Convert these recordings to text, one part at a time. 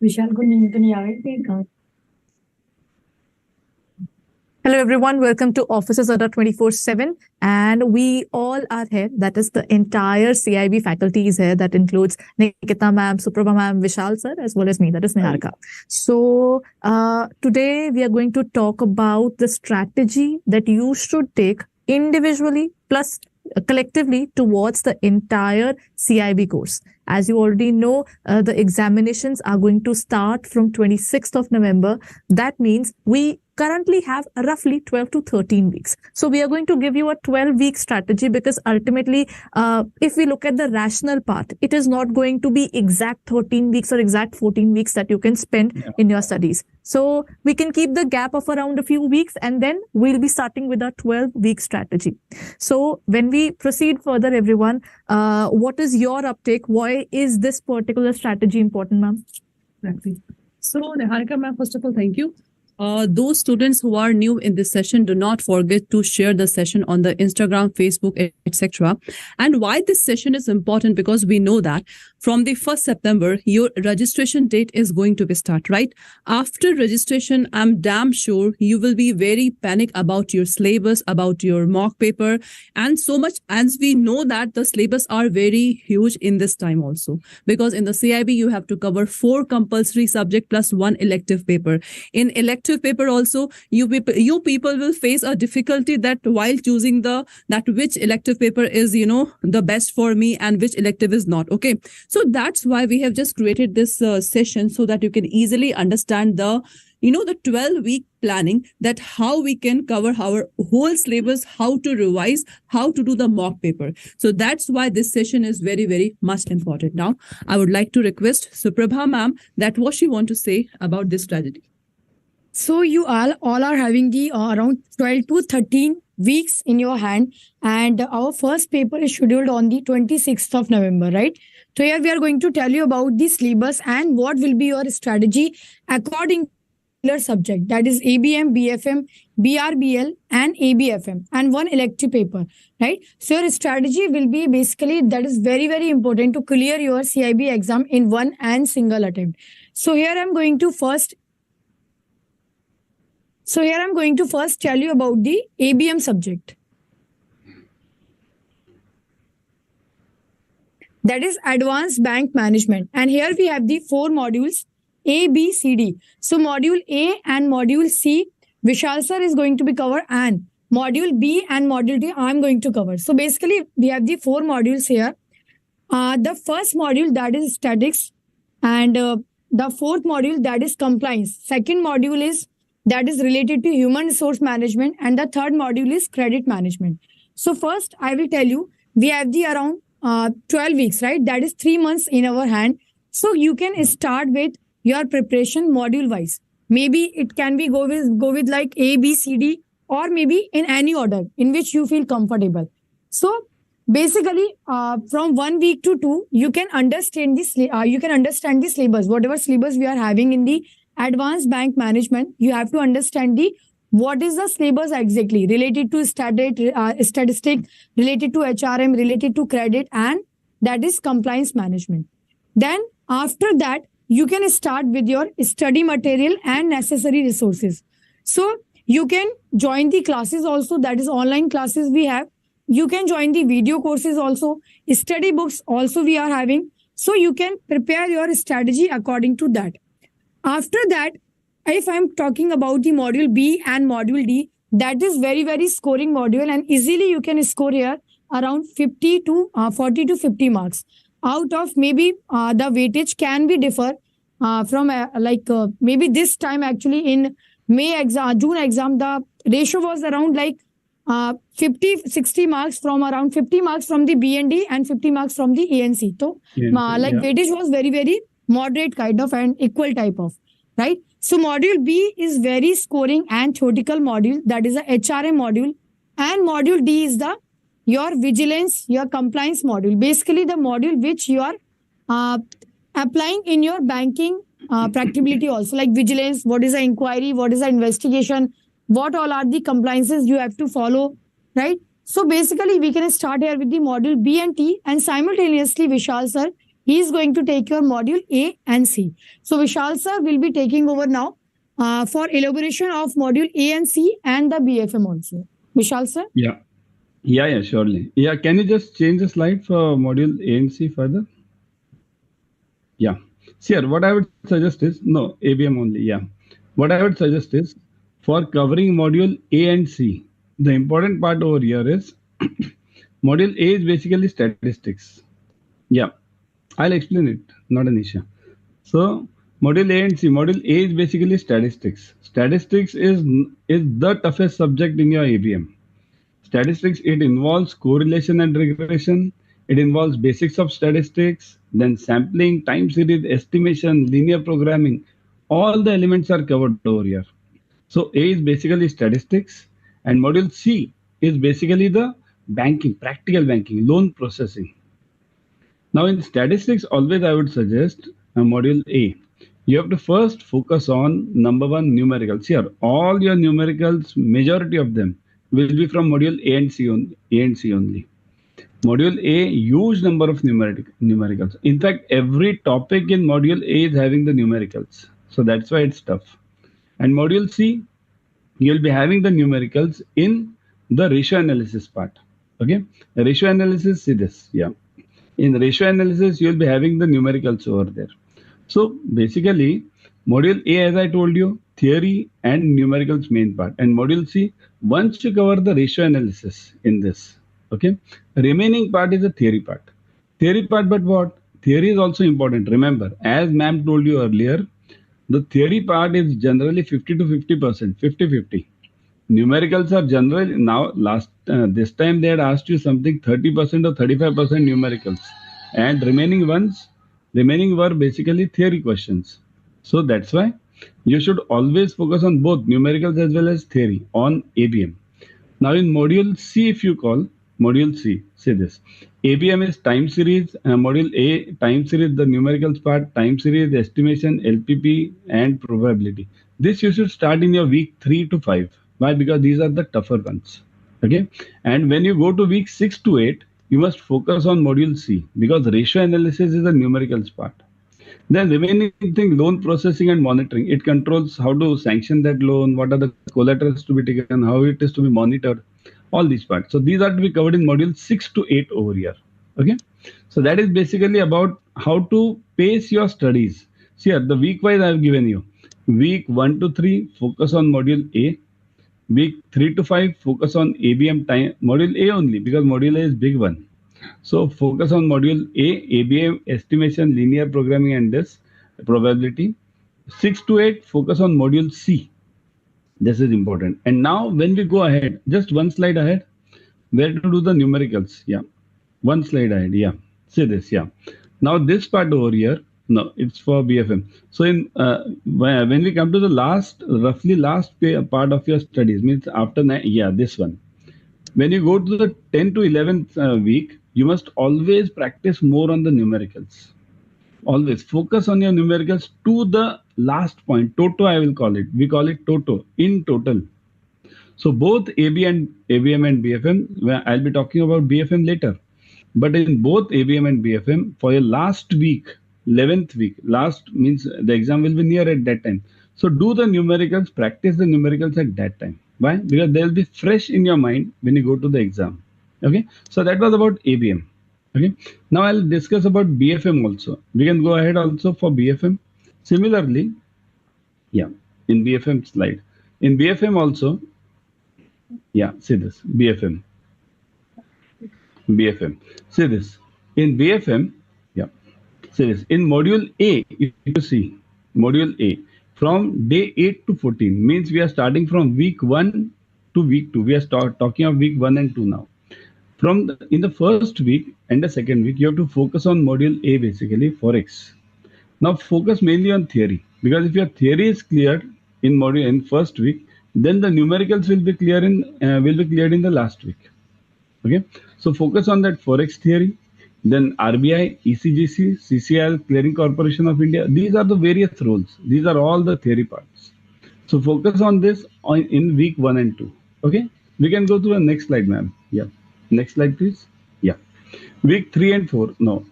विशाल को नींद तो नहीं आ गई थी कहाँ? Hello everyone, welcome to Offices Adda 24/7 and we all are here. That is the entire CIB faculty is here. That includes Nikita ma'am, Suprabha ma'am, Vishal sir as well as me, that is Niharika. So today we are going to talk about the strategy that you should take individually plus collectively towards the entire CIB course. As you already know, the examinations are going to start from 26th of November. That means we currently have roughly 12 to 13 weeks. So we are going to give you a 12-week strategy because ultimately, if we look at the rational part, it is not going to be exact 13 weeks or exact 14 weeks that you can spend in your studies. So we can keep the gap of around a few weeks and then we'll be starting with our 12-week strategy. So when we proceed further, everyone, what is your uptake? Why is this particular strategy important, ma'am? Exactly. So, Niharika ma'am, first of all, thank you. Those students who are new in this session, do not forget to share the session on the Instagram, Facebook, etc. And why this session is important, because we know that from the 1st September, your registration date is going to be start, right? After registration, I'm damn sure you will be very panic about your syllabus, about your mock paper, and so much, as we know that the syllabus are very huge in this time also, because in the CIB, you have to cover 4 compulsory subject plus 1 elective paper. In elective paper also, you people will face a difficulty that while choosing that which elective paper is the best for me and which elective is not. Okay, so that's why we have just created this session, so that you can easily understand the 12-week planning, that how we can cover our whole syllabus, how to revise, how to do the mock paper. So that's why this session is very, very much important. Now I would like to request Suprabha ma'am that what she want to say about this strategy. So you all are having the around 12 to 13 weeks in your hand, and our first paper is scheduled on the 26th of November, right? So here we are going to tell you about the syllabus and what will be your strategy according to your subject, that is ABM, BFM, BRBL and ABFM, and one elective paper, right? So your strategy will be basically, that is very, very important to clear your CIB exam in one and single attempt. So here I'm going to first tell you about the ABM subject. That is Advanced Bank Management. And here we have the 4 modules, A, B, C, D. So module A and module C, Vishal sir is going to be covered, and module B and module D I'm going to cover. So basically we have the 4 modules here. The first module, that is statics, and the fourth module, that is compliance. Second module is that is related to human resource management, and the third module is credit management. So first I will tell you, we have the around 12 weeks, right? That is 3 months in our hand. So you can start with your preparation module wise. Maybe it can be go with like A, B, C, D, or maybe in any order in which you feel comfortable. So basically, from 1 week to 2, you can understand this. You can understand the syllabus, whatever syllabus we are having in the Advanced Bank Management. You have to understand what is the syllabus exactly related to statistic, related to HRM, related to credit, and that is compliance management. Then after that, you can start with your study material and necessary resources. So you can join the classes also, that is online classes we have. You can join the video courses also, study books also we are having. So you can prepare your strategy according to that. After that, if I'm talking about the module B and module D, that is very, very scoring module, and easily you can score here around 40 to 50 marks. Out of maybe the weightage can be differ from maybe this time actually in June exam, the ratio was around like 60 marks, from around 50 marks from the BND and 50 marks from the ANC. So weightage was very, very moderate kind of and equal type of, right? So module B is very scoring and theoretical module, that is a HRM module, and module D is your vigilance, your compliance module, basically the module which you are applying in your banking practicability also, like vigilance, what is the inquiry, what is the investigation, what all are the compliances you have to follow, right? So basically we can start here with the module B and T, and simultaneously Vishal sir He is going to take your module A and C. So Vishal sir will be taking over now for elaboration of module A and C and the BFM also. Vishal sir? Yeah, surely. Yeah, can you just change the slide for module A and C further? Yeah. See here, what I would suggest is, no, ABM only, yeah. What I would suggest is, for covering module A and C, the important part over here is, module A is basically statistics. Yeah, I'll explain it, not an issue. So, module A and C, module A is basically statistics. Statistics is the toughest subject in your ABM. Statistics, it involves correlation and regression. It involves basics of statistics, then sampling, time series, estimation, linear programming. All the elements are covered over here. So A is basically statistics, and module C is basically the banking, practical banking, loan processing. Now in statistics, always I would suggest module A. You have to first focus on number one, numericals. Here, all your numericals, majority of them will be from module A and C only. Module A, huge number of numericals. In fact, every topic in module A is having the numericals. So that's why it's tough. And module C, you'll be having the numericals in the ratio analysis part. Okay, ratio analysis, see this, yeah. In ratio analysis, you'll be having the numericals over there. So basically, module A, as I told you, theory and numericals main part. And module C, once you cover the ratio analysis in this, okay, remaining part is the theory part. Theory part, but what? Theory is also important. Remember, as ma'am told you earlier, the theory part is generally 50 to 50%, 50-50. Numericals are generally now this time they had asked you something 30% or 35% numericals, and remaining were basically theory questions. So that's why you should always focus on both numericals as well as theory on ABM. Now in module C, if you call module C, say this. ABM is time series, module A, time series, the numericals part, time series, estimation, LPP, and probability. This you should start in your week 3 to 5. Why? Because these are the tougher ones. Okay. And when you go to week 6 to 8, you must focus on module C because ratio analysis is the numericals part. Then remaining thing, loan processing and monitoring. It controls how to sanction that loan, what are the collaterals to be taken, how it is to be monitored, all these parts. So these are to be covered in module 6 to 8 over here. Okay. So that is basically about how to pace your studies. See here, the week wise I have given you. Week 1 to 3, focus on module A. Week 3 to 5, focus on ABM time, module A only because module A is big one. So focus on module A, ABM, estimation, linear programming, and this probability. 6 to 8, focus on module C. This is important. And now when we go ahead, just one slide ahead, where to do the numericals. Yeah. One slide ahead. Yeah. See this. Yeah. Now this part over here, no, it's for BFM. So in when we come to the roughly last part of your studies, means after this one. When you go to the 10 to 11th week, you must always practice more on the numericals. Always focus on your numericals to the last point. Toto, I will call it. We call it Toto in total. So both ABM and BFM, I'll be talking about BFM later. But in both ABM and BFM, for your last week, 11th week, last means the exam will be near at that time. So do the numericals, practice the numericals at that time. Why? Because they'll be fresh in your mind when you go to the exam. Okay. So that was about ABM. Okay. Now I'll discuss about BFM also. We can go ahead also for BFM. Similarly, yeah, in BFM slide. In BFM also, yeah, see this, BFM. See this. In BFM, yeah, see this. In module A, if you see, module A, from day 8 to 14 means we are starting from week 1 to week 2. We are talking of week 1 and 2 now. In the first week and the second week, you have to focus on module A, basically Forex. Now focus mainly on theory, because if your theory is cleared in first week, then the numericals will be cleared in the last week. Okay, so focus on that Forex theory, then RBI, ECGC, CCL, Clearing Corporation of India. These are the various roles. These are all the theory parts. So focus on this in week 1 and 2. Okay, we can go to the next slide, ma'am. Yeah, next slide, please. Yeah, week 3 and 4. No,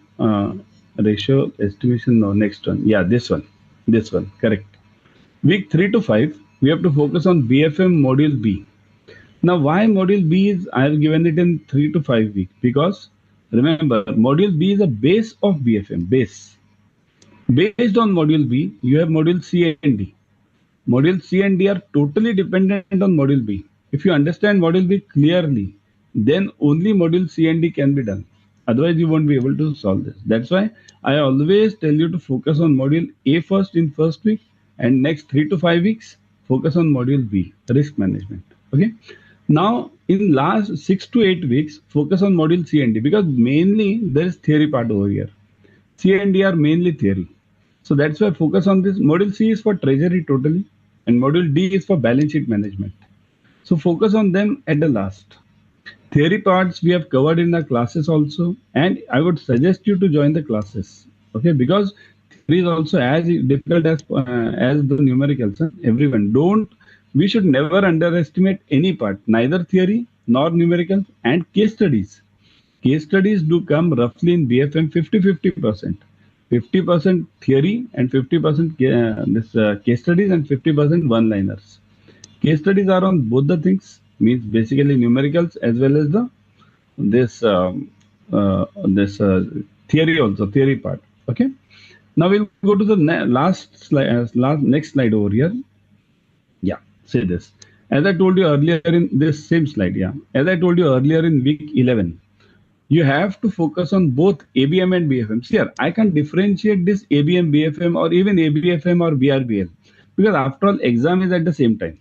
ratio estimation. No, next one. Yeah, this one. This one. Correct. Week 3 to 5, we have to focus on BFM module B. Now, why module B is I have given it in 3 to 5 weeks? Because remember, module B is a base of BFM. Base. Based on module B, you have module C and D. Module C and D are totally dependent on module B. If you understand module B clearly, then only module C and D can be done. Otherwise, you won't be able to solve this. That's why I always tell you to focus on module A first in first week, and next 3 to 5 weeks, focus on module B, risk management. Okay. Now, in last 6 to 8 weeks, focus on module C and D, because mainly there is theory part over here. C and D are mainly theory. So that's why focus on this. Module C is for treasury totally, and module D is for balance sheet management. So focus on them at the last. Theory parts we have covered in the classes also, and I would suggest you to join the classes. Okay, because theory is also as difficult as the numericals. Everyone don't. We should never underestimate any part, neither theory nor numericals, and case studies. Case studies do come roughly in BFM 50-50%. 50% theory and 50% case studies and 50% one-liners. Case studies are on both the things, means basically numericals as well as the theory also, theory part. Okay. Now we'll go to the last slide, next slide over here. Yeah, say this. As I told you earlier in this same slide, yeah. As I told you earlier in week 11, you have to focus on both ABM and BFM. See here, I can differentiate this ABM, BFM, or even ABFM or BRBL, because after all, exam is at the same time.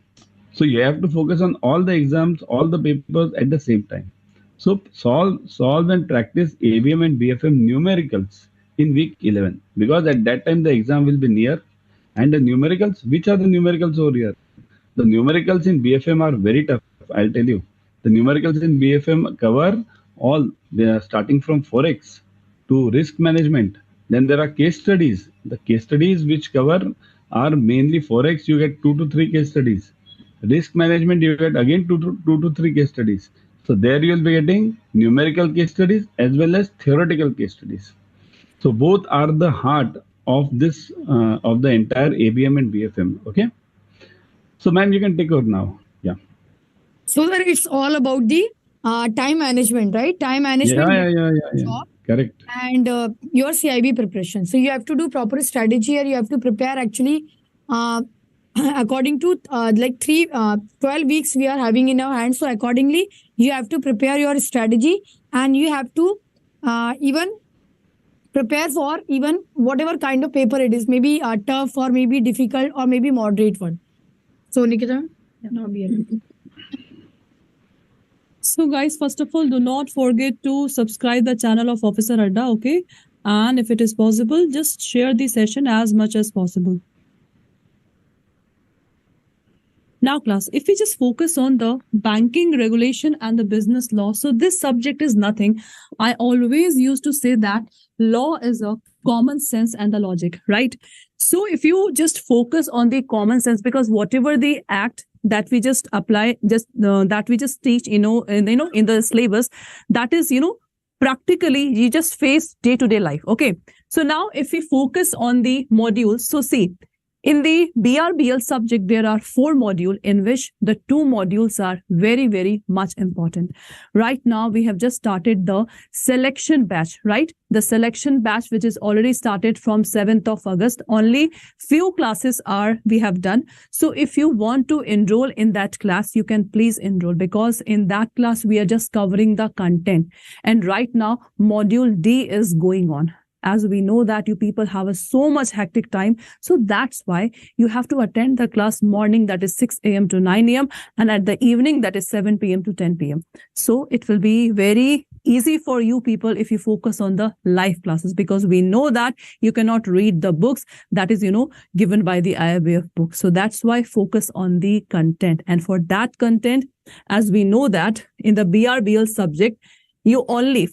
So you have to focus on all the exams, all the papers at the same time. So solve and practice ABM and BFM numericals in week 11, because at that time the exam will be near. And the numericals, which are the numericals over here? The numericals in BFM are very tough, I'll tell you. The numericals in BFM cover all, they are starting from Forex to risk management. Then there are case studies. The case studies which cover are mainly Forex, you get 2 to 3 case studies. Risk management, you get again 2 to 3 case studies. So there you will be getting numerical case studies as well as theoretical case studies. So both are the heart of this of the entire ABM and BFM. Okay. So ma'am, you can take over now. Yeah. So that it's all about the time management, right? Time management. Yeah. Correct. And your CIB preparation. So you have to do proper strategy, or you have to prepare actually according to 12 weeks we are having in our hands. So accordingly, you have to prepare your strategy, and you have to even prepare for even whatever kind of paper it is, maybe tough or maybe difficult or maybe moderate one. So Nikita, So guys, first of all, do not forget to subscribe the channel of Officer Adda, okay? And if it is possible, just share the session as much as possible. Now class, if we just focus on the banking regulation and the business law, so this subject is nothing. I always used to say that law is a common sense and the logic, right? So if you just focus on the common sense, because whatever the act that we just apply, that we just teach, in the syllabus, that is, practically you just face day-to-day life. Okay. So now if we focus on the modules, so see, in the BRBL subject, there are 4 modules in which the 2 modules are very, very much important. Right now, we have just started the selection batch, right? The selection batch, which is already started from 7th of August. Only few classes we have done. So if you want to enroll in that class, you can please enroll, because in that class, we are just covering the content. And right now, module D is going on. As we know that you people have so much hectic time. So that's why you have to attend the class morning, that is 6 a.m. to 9 a.m. and at the evening, that is 7 p.m. to 10 p.m. So it will be very easy for you people if you focus on the live classes, because we know that you cannot read the books that is, given by the IIBF book. So that's why focus on the content. And for that content, as we know that in the BRBL subject,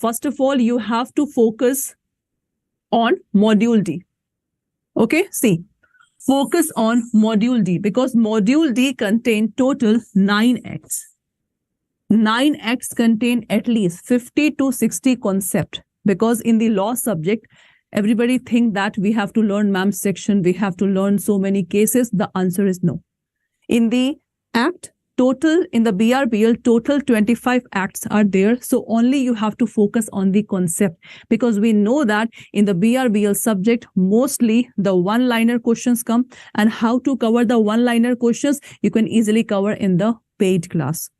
first of all, you have to focus on module D. Okay, see, focus on module D, because module D contain total 9 acts. 9 acts contain at least 50 to 60 concept, because in the law subject, Everybody think that we have to learn ma'am section, we have to learn so many cases. The answer is no. In the act, total, in the BRBL, total 25 acts are there. So only you have to focus on the concept, because we know that in the BRBL subject, mostly the one-liner questions come, and how to cover the one-liner questions, you can easily cover in the paid class.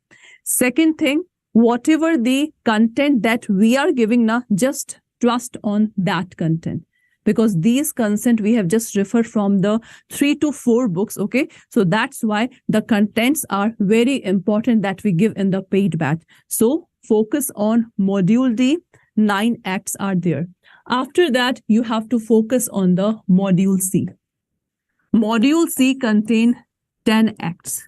Second thing, whatever the content that we are giving now, just trust on that content, because these consent we have just referred from the 3 to 4 books. Okay, so that's why the contents are very important that we give in the paid batch. So focus on module D. 9 acts are there. After that, you have to focus on the module C. Module C contain 10 acts,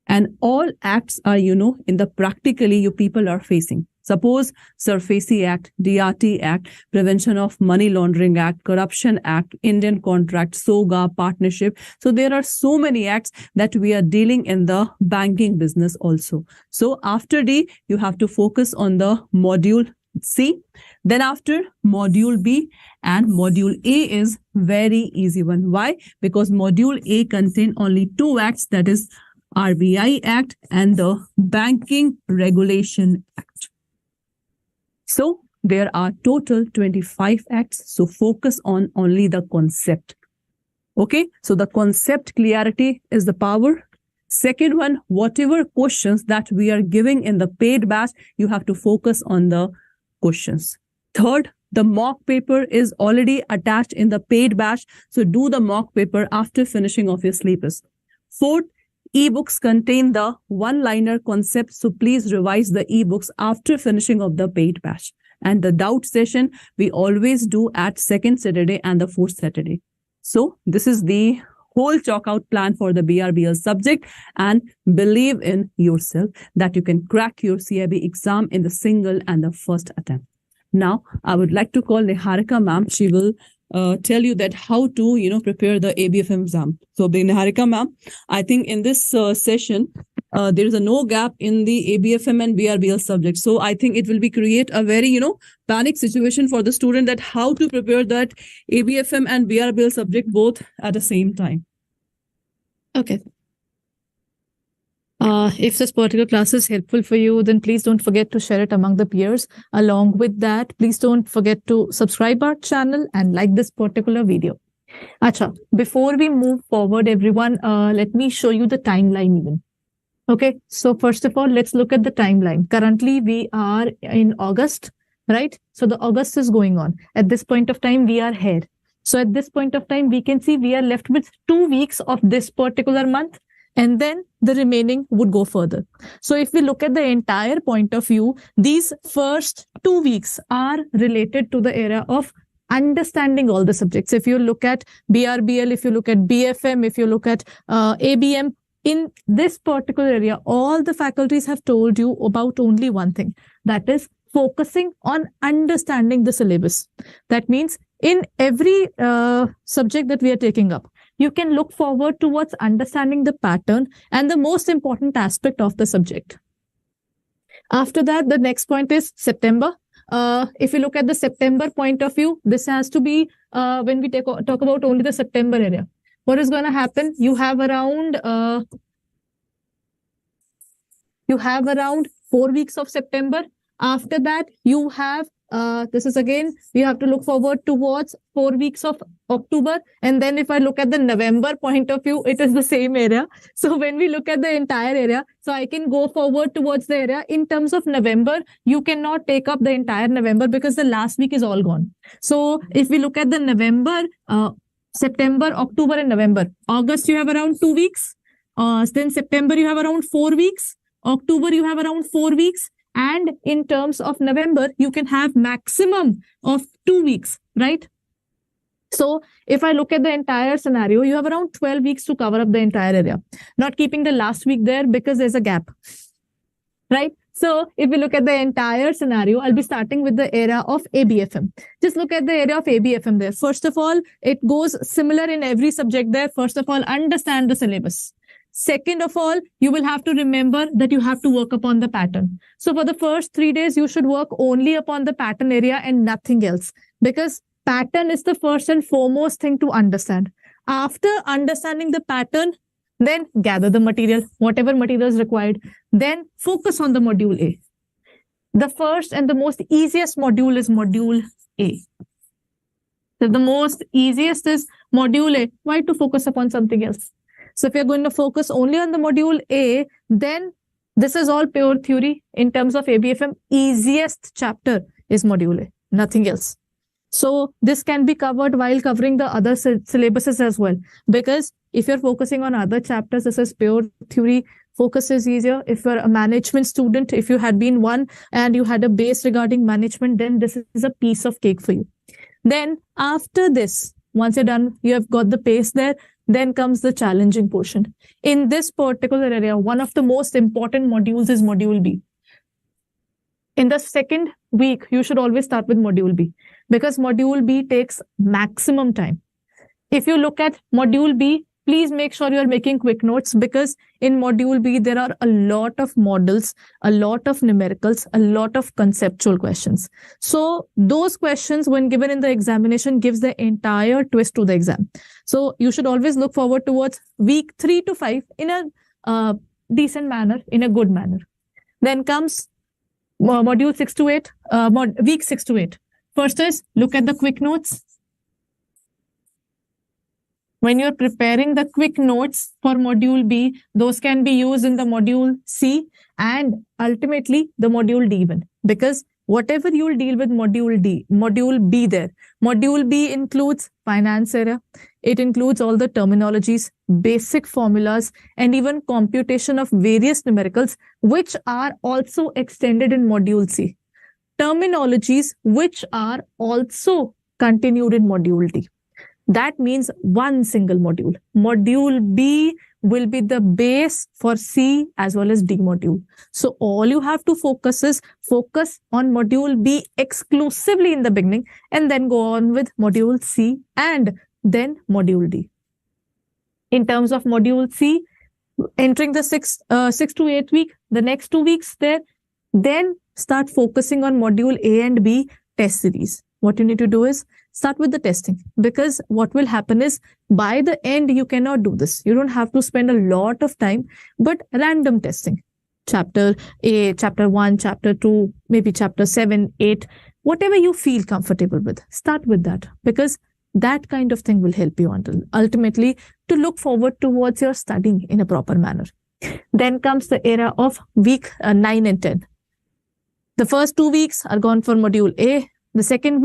and all acts are, in the practically you people are facing. Suppose SURFACI Act, DRT Act, Prevention of Money Laundering Act, Corruption Act, Indian Contract, SOGA, Partnership. So there are so many acts that we are dealing in the banking business also. So after D, you have to focus on the module C. Then after module B, and module A is very easy one. Why? Because module A contain only 2 acts, that is RBI Act and the Banking Regulation Act. So there are total 25 acts. So focus on only the concept. Okay. So the concept clarity is the power. Second one, whatever questions that we are giving in the paid batch, you have to focus on the questions. Third, the mock paper is already attached in the paid batch. So do the mock paper after finishing of your syllabus. Fourth, ebooks contain the one-liner concept. So please revise the ebooks after finishing of the paid batch. And the doubt session, we always do at second Saturday and the fourth Saturday. So this is the whole chalk out plan for the BRBL subject, and believe in yourself that you can crack your CAIIB exam in the single and the first attempt. Now, I would like to call Niharika ma'am. She will tell you that how to, prepare the ABFM exam. So the Niharika ma'am, I think in this session, there is a no gap in the ABFM and BRBL subject. So I think it will be create a very, panic situation for the student that how to prepare that ABFM and BRBL subject both at the same time. Okay. If this particular class is helpful for you, then please don't forget to share it among the peers. Along with that, please don't forget to subscribe our channel and like this particular video. Acha, before we move forward, everyone, let me show you the timeline even. Okay, so first of all, let's look at the timeline. Currently, we are in August, right? So the August is going on. At this point of time, we are here. So at this point of time, we can see we are left with 2 weeks of this particular month, and then the remaining would go further. So if we look at the entire point of view, these first 2 weeks are related to the area of understanding all the subjects. If you look at BRBL, if you look at BFM, if you look at ABM, in this particular area, all the faculties have told you about only one thing, that is focusing on understanding the syllabus. That means in every subject that we are taking up, you can look forward towards understanding the pattern and the most important aspect of the subject. After that, the next point is September. If you look at the September point of view, this has to be when we talk about only the September area. What is going to happen? You have around 4 weeks of September. After that, you have this is again, we have to look forward towards 4 weeks of October. And then if I look at the November point of view, it is the same area. So when we look at the entire area, so I can go forward towards the area. In terms of November, you cannot take up the entire November because the last week is all gone. So if we look at the November, September, October, and November. August, you have around 2 weeks. Then September, you have around 4 weeks. October, you have around 4 weeks. And in terms of November, you can have maximum of 2 weeks, right? So if I look at the entire scenario, you have around 12 weeks to cover up the entire area. Not keeping the last week there because there's a gap, right? So if we look at the entire scenario, I'll be starting with the area of ABFM. Just look at the area of ABFM there. First of all, it goes similar in every subject there. First of all, understand the syllabus. Second of all, you will have to remember that you have to work upon the pattern. So for the first 3 days, you should work only upon the pattern area and nothing else. Because pattern is the first and foremost thing to understand. After understanding the pattern, then gather the material, whatever material is required. Then focus on the module A. The first and the most easiest module is module A. So the most easiest is module A. Why to focus upon something else? So if you're going to focus only on the module A, then this is all pure theory. In terms of ABFM, easiest chapter is module A, nothing else. So this can be covered while covering the other syllabuses as well. Because if you're focusing on other chapters, this is pure theory. Focus is easier. If you're a management student, if you had been one and you had a base regarding management, then this is a piece of cake for you. Then after this, once you're done, you have got the pace there, then comes the challenging portion. In this particular area, one of the most important modules is module B. In the second week, you should always start with module B because module B takes maximum time. If you look at module B, please make sure you are making quick notes because in module B, there are a lot of models, a lot of numericals, a lot of conceptual questions. So those questions, when given in the examination, gives the entire twist to the exam. So you should always look forward towards week 3 to 5 in a decent manner, in a good manner. Then comes module 6 to 8, week 6 to 8. First is look at the quick notes. When you're preparing the quick notes for module B, those can be used in the module C and ultimately the module D even. Because whatever you'll deal with module B there. Module B includes finance area. It includes all the terminologies, basic formulas, and even computation of various numericals, which are also extended in module C. Terminologies which are also continued in module D. That means one single module. Module B will be the base for C as well as D module. So all you have to focus on module B exclusively in the beginning and then go on with module C and then module D. In terms of module C, entering the 6 to 8 week, the next 2 weeks there, then start focusing on module A and B test series. What you need to do is start with the testing because what will happen is by the end, you cannot do this. You don't have to spend a lot of time, but random testing. Chapter A, chapter 1, chapter 2, maybe chapter 7, 8, whatever you feel comfortable with, start with that because that kind of thing will help you until ultimately to look forward towards your studying in a proper manner. Then comes the era of week 9 and 10. The first 2 weeks are gone for module A. The second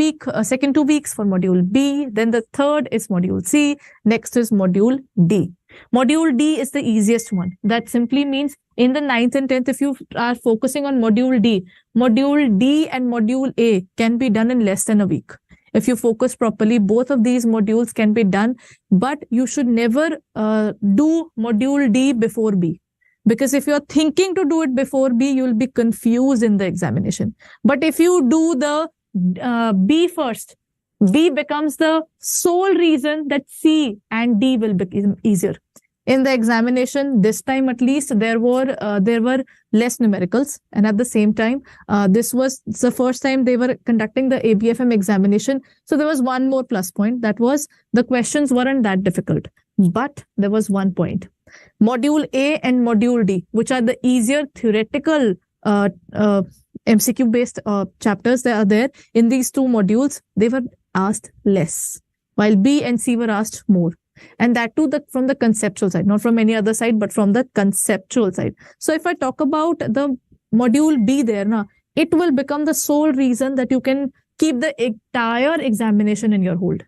2 weeks for module B. Then the third is module C. Next is module D. Module D is the easiest one. That simply means in the 9th and 10th, if you are focusing on module D and module A can be done in less than a week. If you focus properly, both of these modules can be done, but you should never do module D before B. Because if you're thinking to do it before B, you'll be confused in the examination. But if you do the B first, B becomes the sole reason that C and D will become easier. In the examination, this time at least, there were less numericals. And at the same time, this was the first time they were conducting the ABFM examination. So there was one more plus point. That was the questions weren't that difficult. But there was one point. Module A and Module D, which are the easier theoretical MCQ-based chapters that are there in these two modules, they were asked less, while B and C were asked more. And that too from the conceptual side, not from any other side, but from the conceptual side. So if I talk about the module B there, it will become the sole reason that you can keep the entire examination in your hold.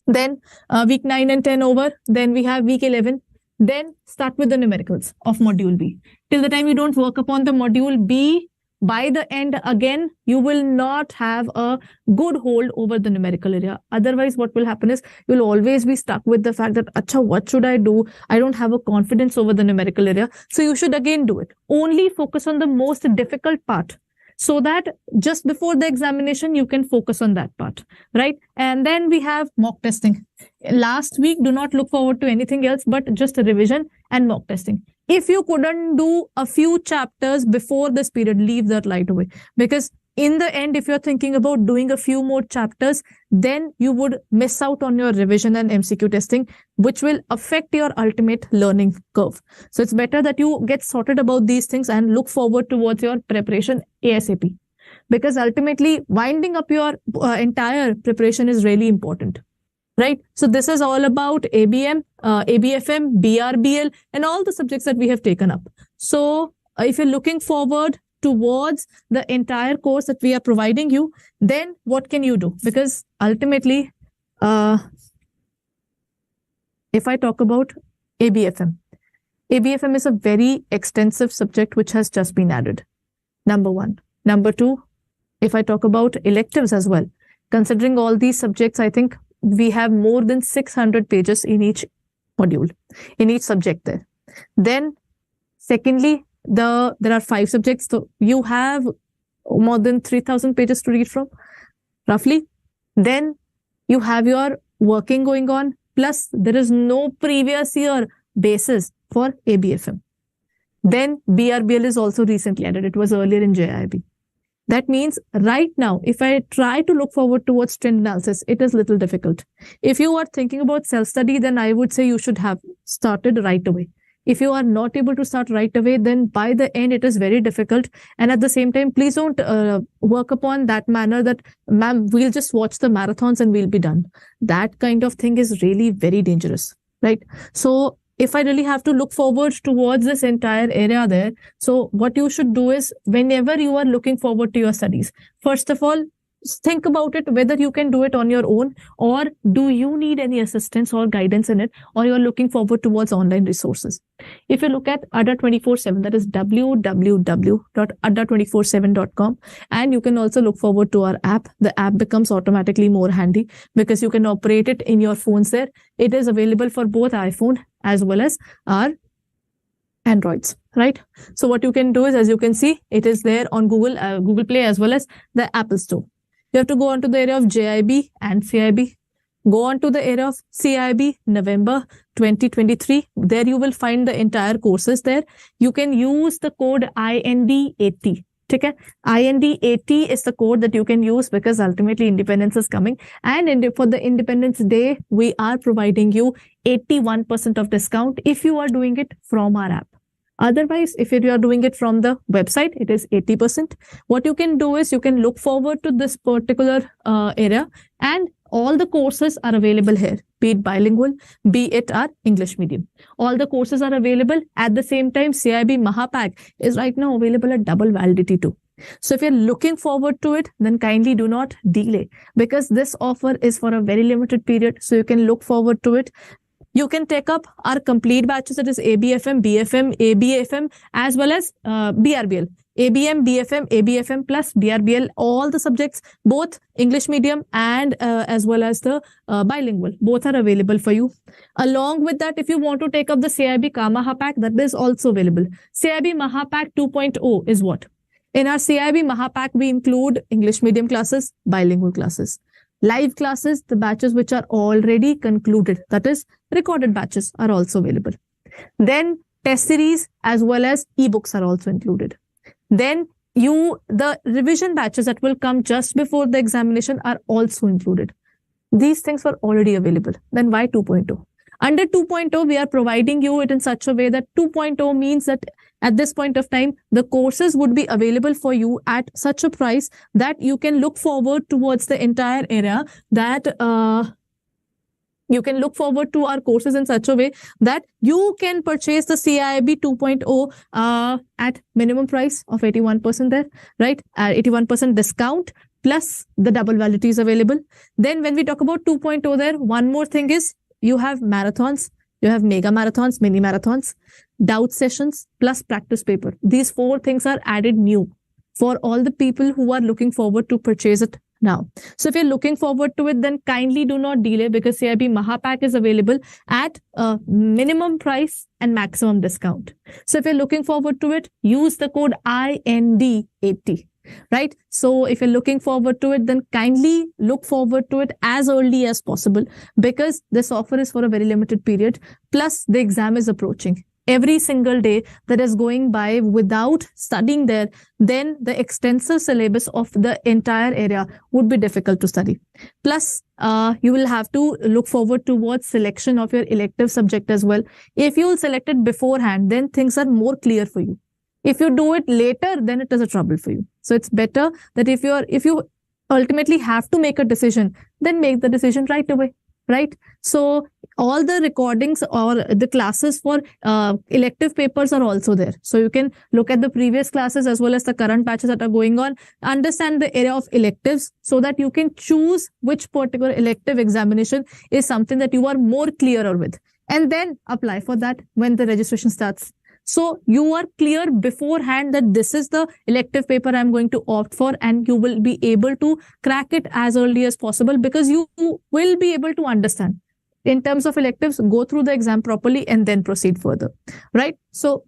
Then week 9 and 10 over, then we have week 11. Then start with the numericals of module B. Till the time you don't work upon the module B, by the end, again, you will not have a good hold over the numerical area. Otherwise, what will happen is you'll always be stuck with the fact that, Acha, what should I do? I don't have a confidence over the numerical area. So you should again do it. Only focus on the most difficult part so that just before the examination, you can focus on that part, right? And then we have mock testing. Last week, do not look forward to anything else, but just a revision and mock testing. If you couldn't do a few chapters before this period, leave that right away. Because in the end, if you're thinking about doing a few more chapters, then you would miss out on your revision and MCQ testing, which will affect your ultimate learning curve. So it's better that you get sorted about these things and look forward towards your preparation ASAP. Because ultimately, winding up your entire preparation is really important. Right? So this is all about ABM, ABFM, BRBL, and all the subjects that we have taken up. So if you're looking forward towards the entire course that we are providing you, then what can you do? Because ultimately, if I talk about ABFM, ABFM is a very extensive subject which has just been added. Number one. Number two, if I talk about electives as well, considering all these subjects, I think we have more than 600 pages in each module, in each subject there. Then, secondly, there are 5 subjects, so you have more than 3,000 pages to read from, roughly. Then you have your working going on, plus there is no previous year basis for ABFM. Then BRBL is also recently added. It was earlier in JIB. That means right now, if I try to look forward towards trend analysis, it is a little difficult. If you are thinking about self-study, then I would say you should have started right away. If you are not able to start right away, then by the end, it is very difficult. And at the same time, please don't work upon that manner that, ma'am, we'll just watch the marathons and we'll be done. That kind of thing is really very dangerous, right? So if I really have to look forward towards this entire area there, so what you should do is whenever you are looking forward to your studies, first of all, think about it, whether you can do it on your own or do you need any assistance or guidance in it, or you're looking forward towards online resources. If you look at Adda 24/7, that is www.adda247.com, and you can also look forward to our app. The app becomes automatically more handy because you can operate it in your phones there. It is available for both iPhone as well as our Androids, right? So what you can do is, as you can see, it is there on Google Play as well as the Apple Store. You have to go on to the area of JIB and CAIIB. Go on to the area of CAIIB November 2023. There you will find the entire courses there. You can use the code IND80. Okay? IND80 is the code that you can use because ultimately independence is coming. And for the Independence Day, we are providing you 81% of discount if you are doing it from our app. Otherwise, if you are doing it from the website, it is 80%. What you can do is you can look forward to this particular area, and all the courses are available here, be it bilingual, be it our English medium. All the courses are available. At the same time, CAIIB Mahapack is right now available at double validity too. So if you're looking forward to it, then kindly do not delay because this offer is for a very limited period. So you can look forward to it. You can take up our complete batches, that is ABFM, BFM, ABFM, as well as BRBL. ABM, BFM, ABFM plus BRBL, all the subjects, both English medium and as well as the bilingual, both are available for you. Along with that, if you want to take up the CAIIB Mahapack, that is also available. CAIIB Mahapack 2.0 is what? In our CAIIB Mahapack, we include English medium classes, bilingual classes. Live classes, the batches which are already concluded, that is recorded batches, are also available. Then test series as well as ebooks are also included. Then the revision batches that will come just before the examination are also included. These things were already available. Then why 2.0? Under 2.0, we are providing you it in such a way that 2.0 means that at this point of time, the courses would be available for you at such a price that you can look forward towards the entire area, that you can look forward to our courses in such a way that you can purchase the CAIIB 2.0 at minimum price of 81% there, right? 81% discount plus the double validity is available. Then when we talk about 2.0 there, one more thing is you have marathons, you have mega marathons, mini marathons, doubt sessions, plus practice paper. These 4 things are added new for all the people who are looking forward to purchase it now. So if you're looking forward to it, then kindly do not delay because CAIIB Mahapack is available at a minimum price and maximum discount. So if you're looking forward to it, use the code IND80. Right? So if you're looking forward to it, then kindly look forward to it as early as possible because this offer is for a very limited period. Plus the exam is approaching. every single day that is going by without studying there, then the extensive syllabus of the entire area would be difficult to study. Plus, you will have to look forward towards selection of your elective subject as well. If you select it beforehand, then things are more clear for you. If you do it later, then it is a trouble for you. So it's better that if you ultimately have to make a decision, then make the decision right away, right? So all the recordings or the classes for elective papers are also there. So you can look at the previous classes as well as the current batches that are going on, understand the area of electives so that you can choose which particular elective examination is something that you are more clearer with, and then apply for that when the registration starts. So you are clear beforehand that this is the elective paper I'm going to opt for, and you will be able to crack it as early as possible because you will be able to understand. In terms of electives, go through the exam properly and then proceed further, right? So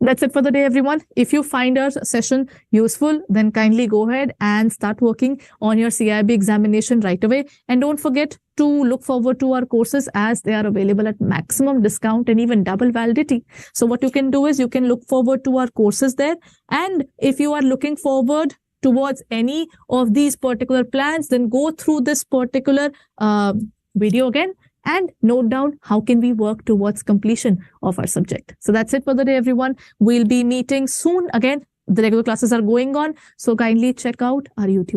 that's it for the day, everyone. If you find our session useful, then kindly go ahead and start working on your CAIIB examination right away. And don't forget to look forward to our courses as they are available at maximum discount and even double validity. So what you can do is you can look forward to our courses there. And if you are looking forward towards any of these particular plans, then go through this particular video again and note down how can we work towards completion of our subject. So that's it for the day, everyone. We'll be meeting soon again. The regular classes are going on, so kindly check out our YouTube.